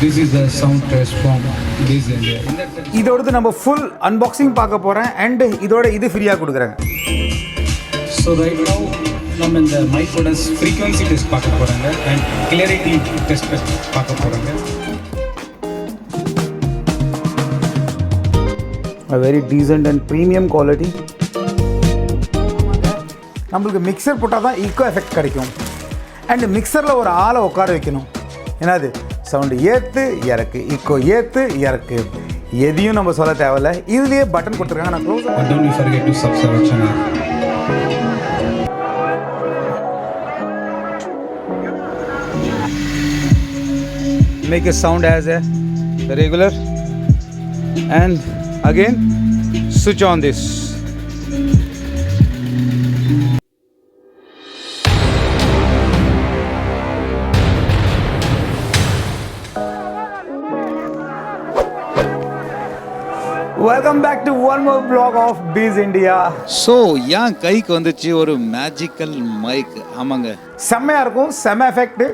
this is the Soundcraft from BIZINDIA. இதோட நம்ம full unboxing பார்க்க போறேன் and இதோட இது ஃப்ரீயா கொடுக்குறாங்க. So right now நம்ம இந்த மைக்கோட frequency test பார்க்க போறாங்க and clarity test பார்க்க போறாங்க. A very decent and premium quality. நம்மளுக்கு மிக்சர் போட்டால் தான் ஈக்கோ எஃபெக்ட் கிடைக்கும் அண்ட் மிக்சரில் ஒரு ஆளை உட்கார வைக்கணும். என்னது சவுண்டு ஏற்று இறக்கு, ஈக்கோ ஏற்று இறக்கு, எதையும் நம்ம சொல்ல தேவையில்ல. இதுலேயே பட்டன் கொடுத்துருக்காங்க. நான் close don't forget to subscribe our channel. Make a sound as a regular and again switch on this. Welcome back to one more vlog of BIZINDIA. So ஏன் கைக்கு வந்துச்சு ஒரு மேஜிக்கல் மைக். ஆமாங்க, செம்மையாக இருக்கும், செம்ம எஃபெக்ட்.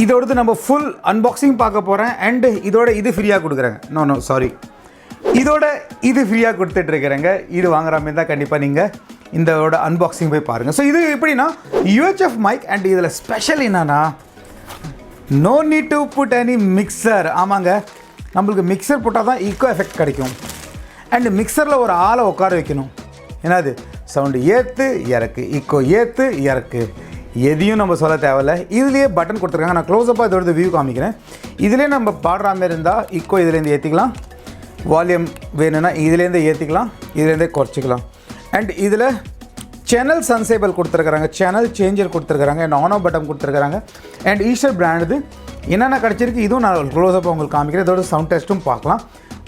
இதோடது நம்ம ஃபுல் அன்பாக்சிங் பார்க்க போகிறேன் அண்ட் இதோட இது ஃப்ரீயாக கொடுக்குறாங்க. நோ சாரி, இதோட இது ஃப்ரீயாக கொடுத்துட்ருக்குறேங்க. இது வாங்குற மாதிரி தான் கண்டிப்பாக நீங்கள் இதோட அன்பாக்சிங் போய் பாருங்கள். ஸோ இது எப்படின்னா UHF மைக் அண்ட் இதில் ஸ்பெஷல் என்னன்னா no need to put any mixer. ஆமாங்க, நம்மளுக்கு மிக்சர் போட்டால் தான் ஈக்கோ எஃபெக்ட் கிடைக்கும் அண்ட் மிக்சரில் ஒரு ஆளை உட்கார வைக்கணும். என்னது சவுண்டு ஏற்று இறக்கு, ஈக்கோ ஏற்று இறக்கு, எதையும் நம்ம சொல்ல தேவையில்ல. இதுலேயே பட்டன் கொடுத்துருக்காங்க. நான் க்ளோஸ்அப்பாக இதோட வியூ காமிக்கிறேன். இதிலே நம்ம பாடுற மாதிரி இருந்தால் ஈக்கோ இதுலேருந்து ஏற்றிக்கலாம், வால்யூம் வேணும்னா இதுலேருந்து ஏற்றிக்கலாம், இதுலேருந்தே குறைச்சிக்கலாம். அண்ட் இதில் சேனல் சன்சேபிள் கொடுத்துருக்குறாங்க, சேனல் சேஞ்சர் கொடுத்துருக்குறாங்க அண்ட் ஆன் ஆஃப் பட்டன் கொடுத்துருக்குறாங்க. அண்ட் ஈஸ்டர் பிராண்டுது என்னென்ன கிடச்சிருக்கு இதுவும் நான் க்ளோஸ்அப்பாக உங்களுக்கு காமிக்கிறேன். இதோட சவுண்ட் டெஸ்ட்டும் பார்க்கலாம்.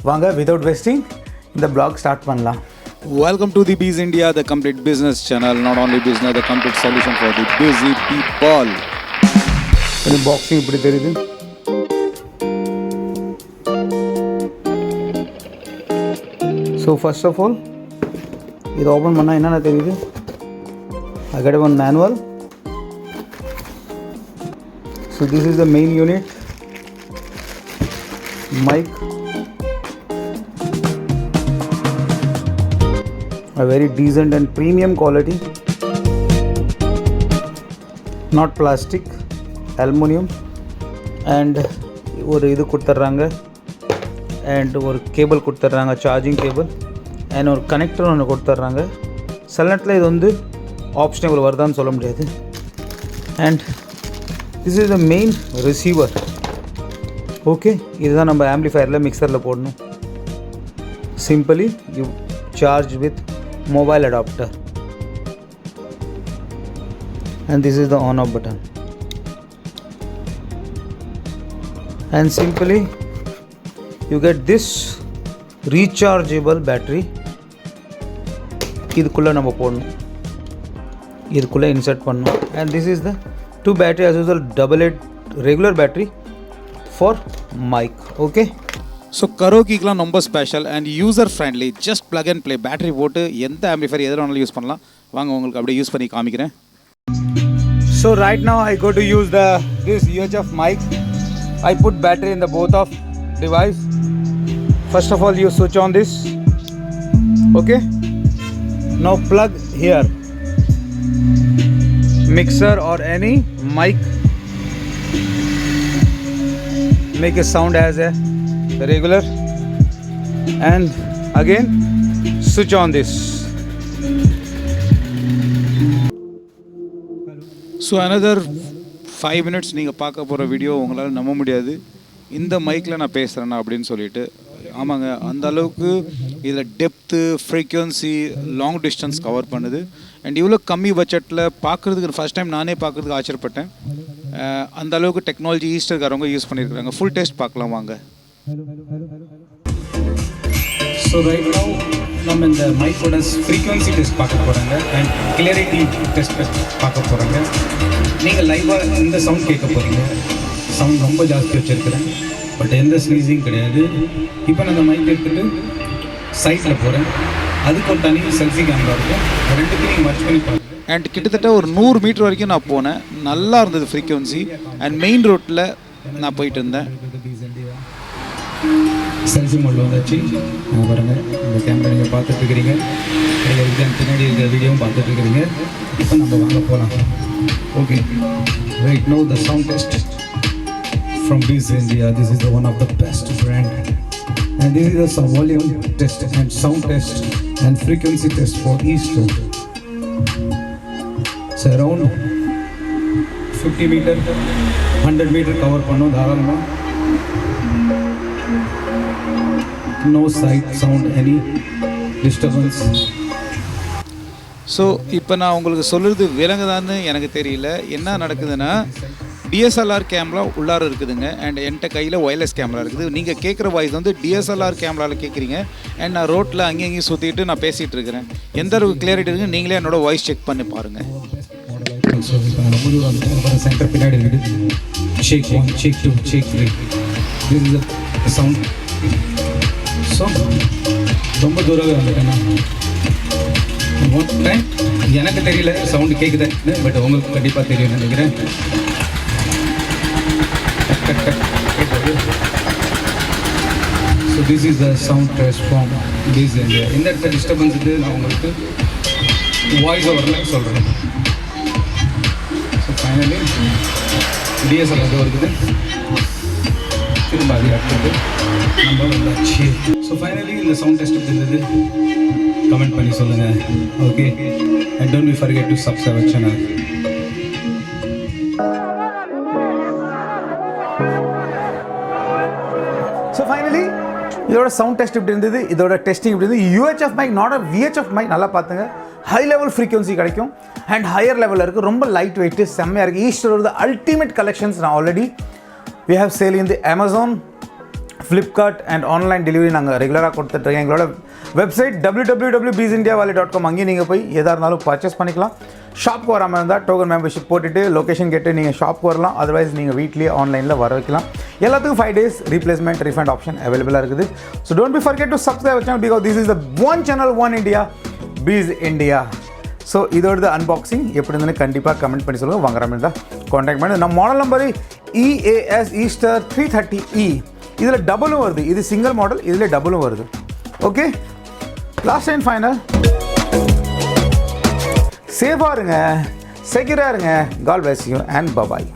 வாங்க, விதவுட் வேஸ்டிங் இந்த ப்ளாக் ஸ்டார்ட் பண்ணலாம். Welcome to the BIZINDIA, the complete business channel. Not only business, the complete solution for the busy people. இது பாக்ஸிங் இப்படி தெரியுது. ஸோ ஃபர்ஸ்ட் ஆஃப் ஆல் இது ஓப்பன் பண்ணால் என்னென்ன தெரியுது. I got one manual. So this is the main unit, mic, a very decent and premium quality, not plastic, aluminum. And ஒரு இது கொடுத்துட்றாங்க அண்ட் ஒரு கேபிள் கொடுத்துட்றாங்க, சார்ஜிங் கேபிள் அண்ட் ஒரு கனெக்டர் ஒன்று கொடுத்துட்றாங்க. சில நேரத்தில் இது வந்து ஆப்ஷனபிள் வருதான்னு சொல்ல முடியாது. And this is the main receiver. Okay, இதுதான் நம்ம ஆம்பிளிஃபயரில் மிக்சரில் போடணும். Simply you charge with mobile adapter and this is the on off button and simply you get this rechargeable battery. இதுக்குள்ள நம்ம போடணும், இதுக்குள்ள இன்சர்ட் பண்ணணும். and this is the two battery as usual, double A regular battery for mic. okay, so கரோக்கிக்கெலாம் ரொம்ப special and user friendly. Just plug and play, battery போட்டு எந்த amplifier எதில் வேணாலும் யூஸ் பண்ணலாம். வாங்க உங்களுக்கு அப்படியே யூஸ் பண்ணி காமிக்கிறேன். so right now I go to use this UHF mic. I put battery in the both of device. First of all you switch on this. okay, now plug here mixer or any mic, make a sound as a regular and again switch on this. So another 5 minutes நீங்கள் பார்க்க போகிற video உங்களால் நம்ப முடியாது. இந்த மைக்கில் நான் பேசுகிறேன்னா அப்படின்னு சொல்லிட்டு. ஆமாங்க, அந்த அளவுக்கு இதில் depth, frequency, long distance cover பண்ணுது. அண்ட் இவ்வளோ கம்மி பட்ஜெட்டில் பார்க்குறதுக்கு ஃபஸ்ட் டைம் நானே பார்க்குறதுக்கு ஆச்சரியப்பட்டேன். அந்த அளவுக்கு டெக்னாலஜி ஈஸ்டர்காரவங்க யூஸ் பண்ணியிருக்கிறாங்க. ஃபுல் டெஸ்ட் பார்க்கலாம் வாங்க. So right now நம்ம இந்த மைக்கோட frequency test பார்க்க போகிறாங்க and clarity test பார்க்க போகிறாங்க. நீங்கள் லைவாக இந்த சவுண்ட் கேட்க போகிறீங்க. சவுண்ட் ரொம்ப ஜாஸ்தி வச்சுருக்கிறேன், பட் எந்த ஸ்னீசிங் கிடையாது. இப்போ நான் இந்த மைக் எடுத்துகிட்டு சைட்டில் போகிறேன். அதுக்கு ஒரு தனி செல்ஃபி கேமரா இருக்கும், ரெண்டுத்தையும் மர்ச் பண்ணி பாருங்கள். அண்ட் கிட்டத்தட்ட ஒரு 100 மீட்டர் வரைக்கும் நான் போனேன். நல்லா இருந்தது ஃப்ரீக்வன்சி. அண்ட் மெயின் ரோட்டில் நான் போயிட்டு இருந்தேன். செல்ஃபி மோடில் வந்தாச்சு. பாருங்கள், இந்த கேமரா நீங்கள் பார்த்துட்ருக்கிறீங்க, பின்னாடி இருக்கிற வீடியோவும் பார்த்துட்ருக்கிறீங்க. இப்போ நம்ம வாங்க போகலாம். Okay, right no the sound test from BIZINDIA. This is the one of the best brand, and this is a volume test and sound test and frequency test for each tone. So around 50 meter 100 meter cover பண்ணோம் தாராளமா. No side sound, any disturbance. So இப்போ நான் உங்களுக்கு சொல்கிறது விளங்குதான்னு எனக்கு தெரியல. என்ன நடக்குதுன்னா, டிஎஸ்எல்ஆர் கேமரா உள்ளார இருக்குதுங்க, அண்ட் என்கிட்ட கையில் ஒயர்லெஸ் கேமரா இருக்குது. நீங்கள் கேட்குற வாய்ஸ் வந்து டிஎஸ்எல்ஆர் கேமராவில் கேட்குறீங்க, அண்ட் நான் ரோட்டில் அங்கேயும் இங்கேயும் சுற்றிட்டு நான் பேசிகிட்டு இருக்கிறேன். எந்த அளவுக்கு கிளியரிட்டி இருக்குது நீங்களே என்னோட வாய்ஸ் செக் பண்ணி பாருங்கள். சென்டர் பின்னாடி இருக்குது. ஷேக் 1, ஷேக் 2, ஷேக் 3. This is the sound. So ரொம்ப தூரவே வந்துட்டேன்னா ஒன் டைம் எனக்கு தெரியல சவுண்டு கேட்குதுன்னு, பட் உங்களுக்கு கண்டிப்பாக தெரியும் நினைக்கிறேன். So this is the sound test from BIZINDIA. இந்த இடத்துல டிஸ்டர்பன்ஸ் இது நான் உங்களுக்கு வாய்ஸ் ஓவரில் சொல்கிறேன். ஸோ ஃபைனலி டிஎஸ்எல் அது இருக்குது, திரும்ப அது அடுத்தது நம்ம வந்தாச்சு. ஸோ ஃபைனலி இந்த சவுண்ட் டெஸ்ட் இருந்தது கமெண்ட் பண்ணி சொல்லுங்கள். Okay, and don't be forget to subscribe our channel. So finally இதோட சவுண்ட் டெஸ்ட் இப்படி இருந்தது, இதோட டெஸ்டிங் இப்படி இருந்தது. UHF mic, not VHF mic. நல்லா பார்த்துங்க, ஹை லெவல் ஃப்ரீக்வன்சி கிடைக்கும் அண்ட் ஹையர் லெவலில் இருக்குது. ரொம்ப லைட் வெயிட்டு, செம்மையாக இருக்குது. ஈஸ்டரோட அல்டிமேட் கலெக்ஷன்ஸ் நான் already we have sale in the Amazon, Flipkart and online delivery நாங்கள் ரெகுலராக கொடுத்துட்ருக்கேன். எங்களோட வெப்சைட் www.bizindiawali.com. அங்கேயும் நீங்கள் போய் எதாக இருந்தாலும் பர்ச்சேஸ் பண்ணிக்கலாம். ஷாப்க்கு வராமல் இருந்தால் டோக்கன் மெம்பர்ஷிப் போட்டுட்டு லொக்கேஷன் கேட்டு நீங்கள் ஷாப்க்கு வரலாம். அதர்வைஸ் நீங்கள் வீட்லேயே ஆன்லைனில் வர வைக்கலாம். எல்லாத்துக்கும் 5 days ரீப்ளேஸ்மெண்ட் ரீஃபண்ட் ஆப்ஷன் அவைலபிளாக இருக்குது. So don't be forget to subscribe channel because this is the one channel, one India, BIZINDIA. So இதோட அன்பாக்சிங் எப்படி இருந்ததுன்னு கண்டிப்பாக கமெண்ட் பண்ணி சொல்லுங்கள். வாங்குற மாதிரி தான் காண்டாக்ட் பண்ணி. நம்ம மாடல் நம்பர் EAS 330E. இதில் டபுளும் வருது. இது சிங்கிள் மாடல், இதில் டபுளும் வருது. Okay, last and final. சேஃபாக இருங்க, செக்யூராக இருங்க. God bless you and bye bye.